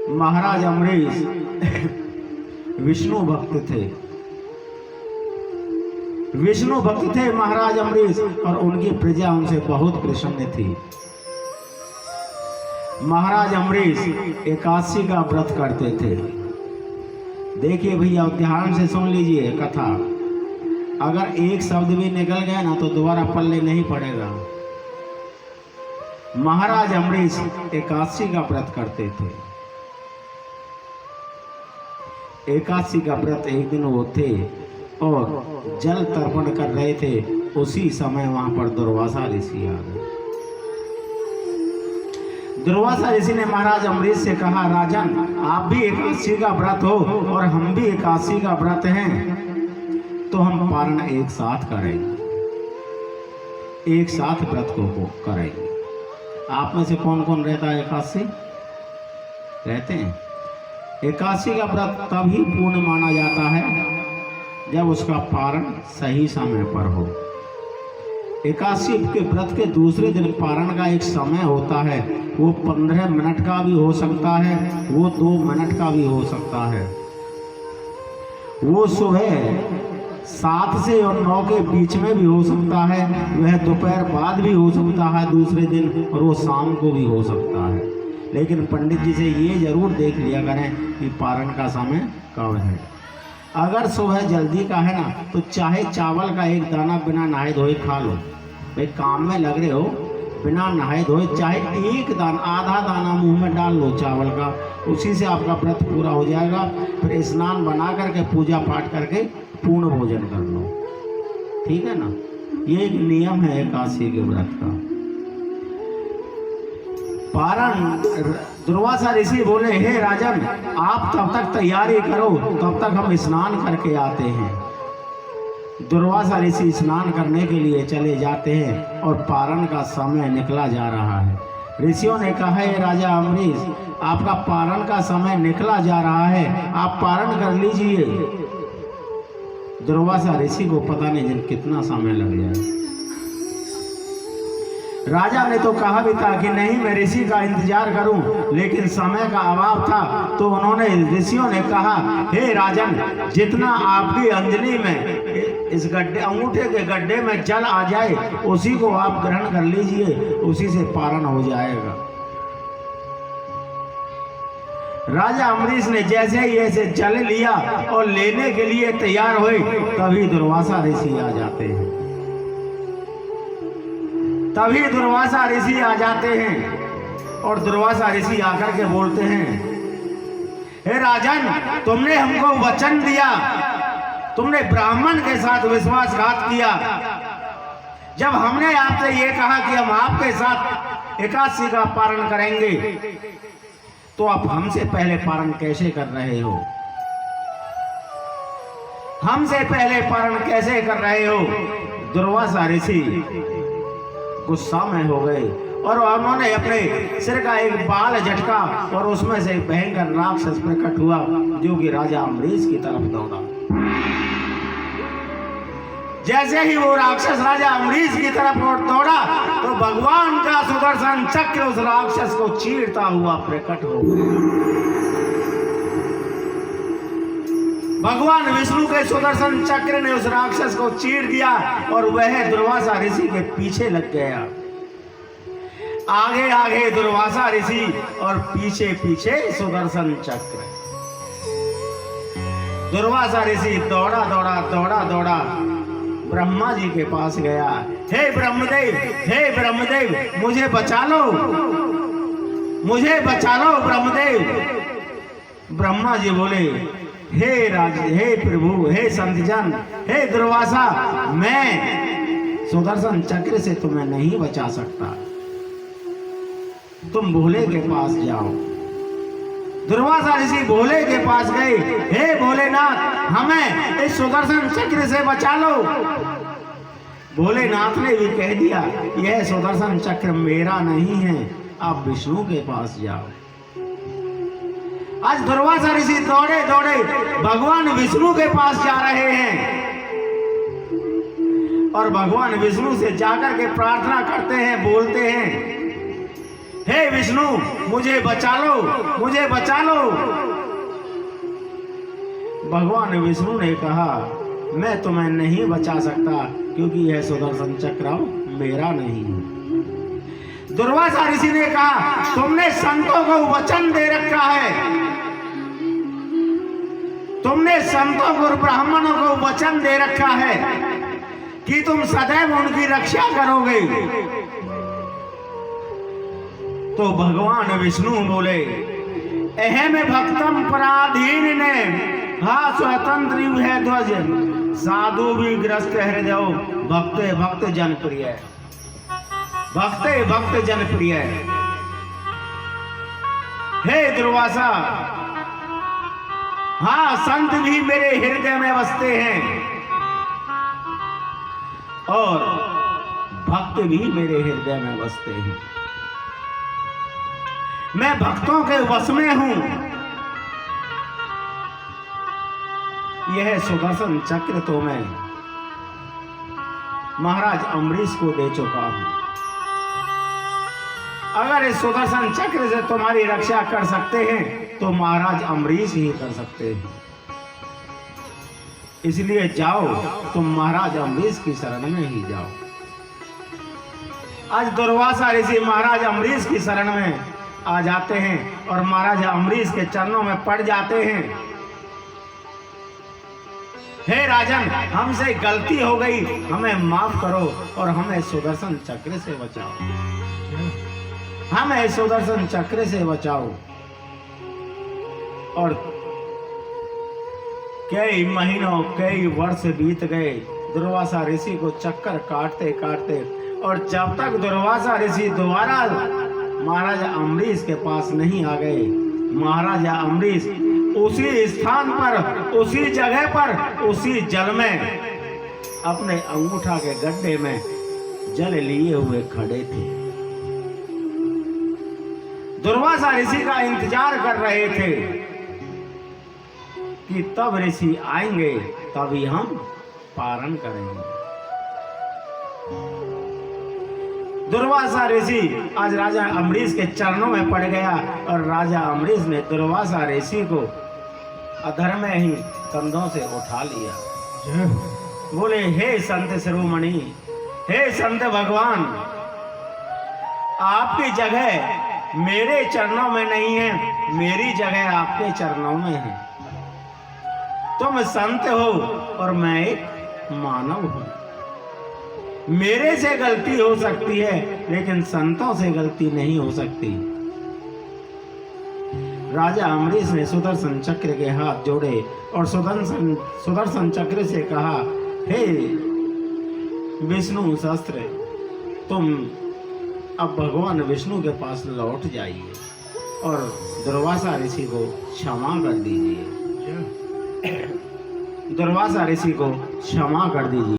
महाराज अम्बरीश विष्णु भक्त थे। विष्णु भक्त थे महाराज अम्बरीश, और उनकी प्रजा उनसे बहुत प्रसन्न थी। महाराज अम्बरीश एकादशी का व्रत करते थे। देखिए भैया, ध्यान से सुन लीजिए कथा। अगर एक शब्द भी निकल गया ना तो दोबारा पल्ले नहीं पड़ेगा। महाराज अम्बरीश एकादशी का व्रत करते थे। एकादशी का व्रत एक दिन वो थे और जल तर्पण कर रहे थे। उसी समय वहां पर दुर्वासा ऋषि आ गए। दुर्वासा ऋषि ने महाराज अम्बरीश से कहा, राजन, आप भी एकादशी का व्रत हो और हम भी एकादशी का व्रत हैं, तो हम पारण एक साथ करेंगे, एक साथ व्रत को करेंगे। आप में से कौन कौन रहता है एकादशी? रहते हैं। एकादशी का व्रत तभी पूर्ण माना जाता है जब उसका पारण सही समय पर हो। एकादशी के व्रत के दूसरे दिन पारण का एक समय होता है, वो 15 मिनट का भी हो सकता है, वो 2 मिनट का भी हो सकता है। वो सुबह 7 से और 9 के बीच में भी हो सकता है, वह दोपहर बाद भी हो सकता है दूसरे दिन, और वो शाम को भी हो सकता है। लेकिन पंडित जी से ये जरूर देख लिया करें कि पारण का समय कब है। अगर सुबह जल्दी का है ना, तो चाहे चावल का एक दाना बिना नहाए धोए खा लो। भाई काम में लग रहे हो, बिना नहाए धोए चाहे एक दाना, आधा दाना मुंह में डाल लो चावल का, उसी से आपका व्रत पूरा हो जाएगा। फिर स्नान बना करके पूजा पाठ करके पूर्ण भोजन कर लो, ठीक है ना। ये एक नियम है एकादशी के व्रत का। पारण दुर्वासा ऋषि बोले, हे राजन, आप तब तक तैयारी करो, तब तक हम स्नान करके आते हैं। दुर्वासा ऋषि स्नान करने के लिए चले जाते हैं और पारण का समय निकला जा रहा है। ऋषियों ने कहा, हे राजा अम्बरीश, आपका पारण का समय निकला जा रहा है, आप पारण कर लीजिए। दुर्वासा ऋषि को पता नहीं कितना समय लग जाए। राजा ने तो कहा भी था कि नहीं, मैं ऋषि का इंतजार करूं, लेकिन समय का अभाव था, तो उन्होंने, ऋषियों ने कहा, हे राजन, जितना आपकी अंजलि में, इस गड्ढे, अंगूठे के गड्ढे में जल आ जाए, उसी को आप ग्रहण कर लीजिए, उसी से पारण हो जाएगा। राजा अम्बरीश ने जैसे ही ऐसे जल लिया और लेने के लिए तैयार हुए, तभी दुर्वासा ऋषि आ जाते हैं। तभी दुर्वासा ऋषि आ जाते हैं और दुर्वासा ऋषि आकर के बोलते हैं, हे राजन, तुमने हमको वचन दिया, तुमने ब्राह्मण के साथ विश्वासघात किया। जब हमने आपसे ये कहा कि हम आपके साथ एकादशी का पारण करेंगे, तो आप हमसे पहले पारण कैसे कर रहे हो? हमसे पहले पारण कैसे कर रहे हो? दुर्वासा ऋषि गुस्सा में हो गए और उन्होंने अपने सिर का एक बाल झटका और उसमें से एक भयंकर राक्षस प्रकट हुआ, जो कि राजा अम्बरीश की तरफ दौड़ा। जैसे ही वो राक्षस राजा अम्बरीश की तरफ दौड़ा, तो भगवान का सुदर्शन चक्र उस राक्षस को चीरता हुआ प्रकट हो गया। भगवान विष्णु के सुदर्शन चक्र ने उस राक्षस को चीर दिया और वह दुर्वासा ऋषि के पीछे लग गया। आगे आगे दुर्वासा ऋषि और पीछे पीछे सुदर्शन चक्र। दुर्वासा ऋषि दौड़ा दौड़ा दौड़ा दौड़ा ब्रह्मा जी के पास गया। हे ब्रह्मदेव, हे ब्रह्मदेव, मुझे बचा लो, मुझे बचा लो ब्रह्मदेव। ब्रह्मा जी बोले, हे राज, हे प्रभु, हे संतजन, हे दुर्वासा, मैं सुदर्शन चक्र से तुम्हें नहीं बचा सकता, तुम भोले के पास जाओ। दुर्वासा ऋषि भोले के पास गए, हे भोलेनाथ, हमें इस सुदर्शन चक्र से बचा लो। भोलेनाथ ने भी कह दिया, यह सुदर्शन चक्र मेरा नहीं है, आप विष्णु के पास जाओ। आज दुर्वासा ऋषि दौड़े दौड़े भगवान विष्णु के पास जा रहे हैं और भगवान विष्णु से जाकर के प्रार्थना करते हैं, बोलते हैं, हे विष्णु मुझे बचा लो, मुझे बचा लो। भगवान विष्णु ने कहा मैं तुम्हें नहीं बचा सकता क्योंकि यह सुदर्शन चक्र मेरा नहीं है। दुर्वासा ऋषि ने कहा तुमने संतों को वचन दे रखा है, तुमने संतों को ब्राह्मणों को वचन दे रखा है कि तुम सदैव उनकी रक्षा करोगे। तो भगवान विष्णु बोले अहम भक्तम पराधीन ने हा स्वतंत्र है ध्वज साधु भी ग्रस्त हृदय भक्त भक्त जन प्रिय, भक्त भक्त जन प्रिय। हे दुर्वासा, हाँ संत भी मेरे हृदय में बसते हैं और भक्त भी मेरे हृदय में बसते हैं। मैं भक्तों के वश में हूं। यह सुदर्शन चक्र तो मैं महाराज अम्बरीश को दे चुका हूं। अगर इस सुदर्शन चक्र से तुम्हारी रक्षा कर सकते हैं तो महाराज अम्बरीश ही कर सकते हैं। इसलिए जाओ, तुम महाराज अम्बरीश की शरण में ही जाओ। आज दुर्वासा ऋषि महाराज अम्बरीश की शरण में आ जाते हैं और महाराज अम्बरीश के चरणों में पड़ जाते हैं। हे राजन, हमसे गलती हो गई, हमें माफ करो और हमें सुदर्शन चक्र से बचाओ, हमें सुदर्शन चक्र से बचाओ। और कई महीनों कई वर्ष बीत गए दुर्वासा ऋषि को चक्कर काटते काटते, और जब तक दुर्वासा ऋषि दोबारा महाराजा अम्बरीश के पास नहीं आ गए, महाराजा अम्बरीश उसी स्थान पर, उसी जगह पर, उसी जल में अपने अंगूठा के गड्ढे में जल लिए हुए खड़े थे। दुर्वासा ऋषि का इंतजार कर रहे थे कि तब ऋषि आएंगे तभी हम पारण करेंगे। दुर्वासा ऋषि आज राजा अम्बरीश के चरणों में पड़ गया और राजा अम्बरीश ने दुर्वासा ऋषि को अधर में ही कंधों से उठा लिया। बोले हे संत शिरोमणि, हे संत भगवान, आपकी जगह मेरे चरणों में नहीं है, मेरी जगह आपके चरणों में है। तुम संत हो और मैं एक मानव हूं। मेरे से गलती हो सकती है लेकिन संतों से गलती नहीं हो सकती। राजा अम्बरीश ने सुदर्शन चक्र के हाथ जोड़े और सुदर्शन चक्र से कहा हे विष्णु शस्त्र, तुम अब भगवान विष्णु के पास लौट जाइए और दुर्वासा ऋषि को क्षमा कर दीजिए। दुर्वासा ऋषि को क्षमा कर दीजिए।